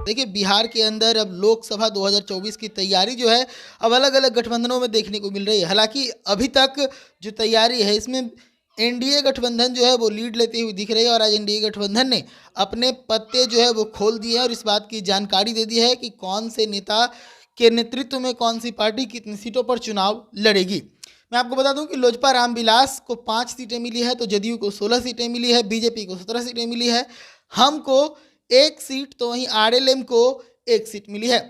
देखिए, बिहार के अंदर अब लोकसभा 2024 की तैयारी जो है अब अलग अलग गठबंधनों में देखने को मिल रही है। हालांकि अभी तक जो तैयारी है इसमें एनडीए गठबंधन जो है वो लीड लेती हुई दिख रही है, और आज एनडीए गठबंधन ने अपने पत्ते जो है वो खोल दिए हैं और इस बात की जानकारी दे दी है कि कौन से नेता के नेतृत्व में कौन सी पार्टी कितनी सीटों पर चुनाव लड़ेगी। मैं आपको बता दूं कि लोजपा रामविलास को 5 सीटें मिली है, तो जदयू को 16 सीटें मिली है, बीजेपी को 17 सीटें मिली है, हम को 1 सीट, तो वहीं आरएलएम को 1 सीट मिली है।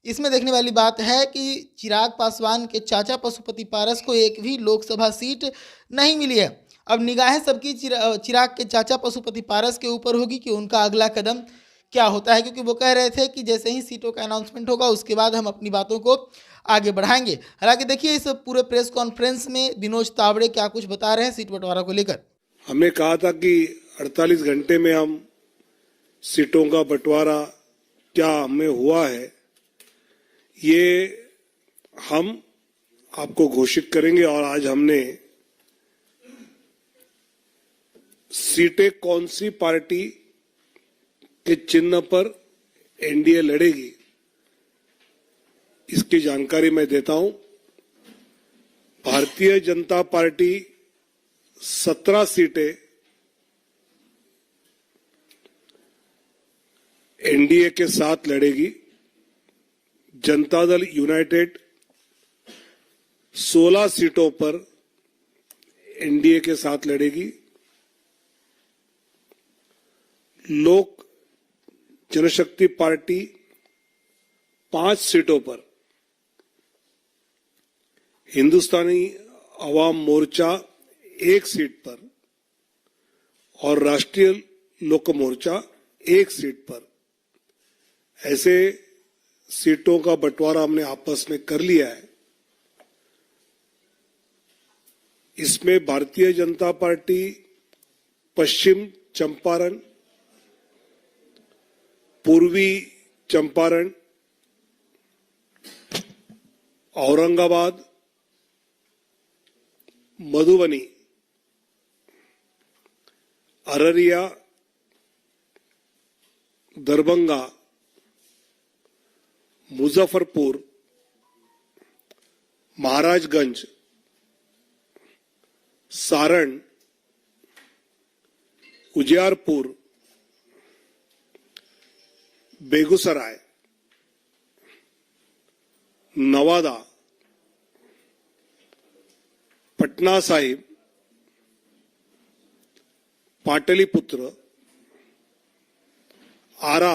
इसमें देखने वाली बात है कि चिराग पासवान के चाचा पशुपति पारस को एक भी लोकसभा सीट नहीं मिली है। अब निगाहें सबकी चिराग के चाचा पशुपति पारस के ऊपर होगी कि उनका अगला कदम क्या होता है, क्योंकि वो कह रहे थे कि जैसे ही सीटों का अनाउंसमेंट होगा उसके बाद हम अपनी बातों को आगे बढ़ाएंगे। हालांकि देखिए, इस पूरे प्रेस कॉन्फ्रेंस में विनोद तावड़े क्या कुछ बता रहे हैं सीट बंटवारा को लेकर। हमने कहा था कि 48 घंटे में हम सीटों का बंटवारा क्या हमें हुआ है ये हम आपको घोषित करेंगे। और आज हमने सीटें कौन सी पार्टी के चिन्ह पर एनडीए लड़ेगी इसकी जानकारी मैं देता हूं। भारतीय जनता पार्टी 17 सीटें एनडीए के साथ लड़ेगी। जनता दल यूनाइटेड 16 सीटों पर एनडीए के साथ लड़ेगी। लोक जनशक्ति पार्टी 5 सीटों पर, हिंदुस्तानी अवाम मोर्चा 1 सीट पर और राष्ट्रीय लोक मोर्चा 1 सीट पर, ऐसे सीटों का बंटवारा हमने आपस में कर लिया है। इसमें भारतीय जनता पार्टी पश्चिम चंपारण, पूर्वी चंपारण, औरंगाबाद, मधुबनी, अररिया, दरभंगा, मुजफ्फरपुर, महाराजगंज, सारण, उजियारपुर, बेगूसराय, नवादा, पटना साहिब, पाटलिपुत्र, आरा,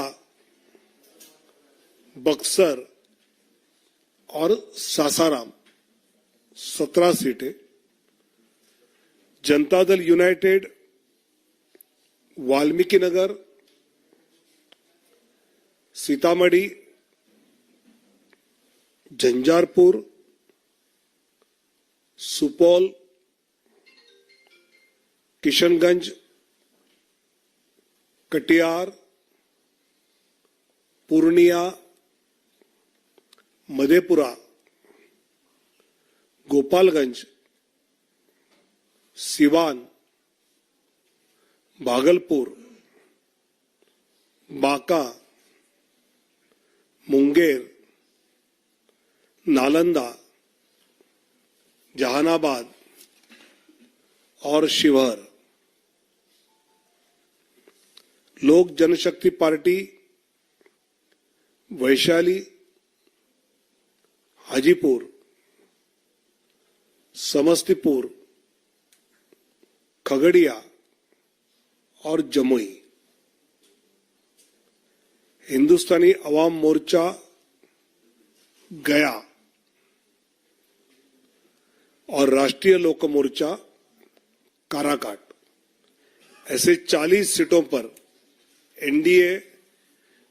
बक्सर और सासाराम 17 सीटें। जनता दल यूनाइटेड वाल्मीकि नगर, सीतामढ़ी, झंझारपुर, सुपौल, किशनगंज, कटिहार, पूर्णिया, मधेपुरा, गोपालगंज, सिवान, भागलपुर, बांका, मुंगेर, नालंदा, जहानाबाद और शिवहर। लोक जनशक्ति पार्टी वैशाली, हाजीपुर, समस्तीपुर, खगड़िया और जमुई। हिंदुस्तानी अवाम मोर्चा गया और राष्ट्रीय लोक मोर्चा काराकाट, ऐसे 40 सीटों पर एनडीए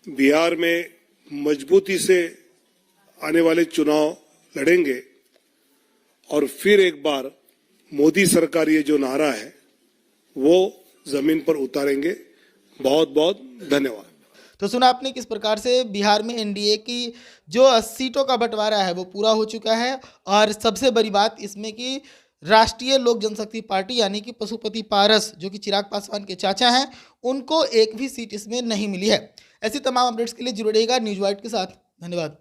बिहार में मजबूती से आने वाले चुनाव लड़ेंगे और फिर एक बार मोदी सरकार ये जो नारा है वो जमीन पर उतारेंगे। बहुत बहुत धन्यवाद। तो सुना आपने किस प्रकार से बिहार में एनडीए की जो सीटों का बंटवारा है वो पूरा हो चुका है, और सबसे बड़ी बात इसमें कि राष्ट्रीय लोक जनशक्ति पार्टी यानी कि पशुपति पारस जो कि चिराग पासवान के चाचा हैं, उनको एक भी सीट इसमें नहीं मिली है। ऐसी तमाम अपडेट्स के लिए जुड़े रहिएगा न्यूज़ वाइड के साथ। धन्यवाद।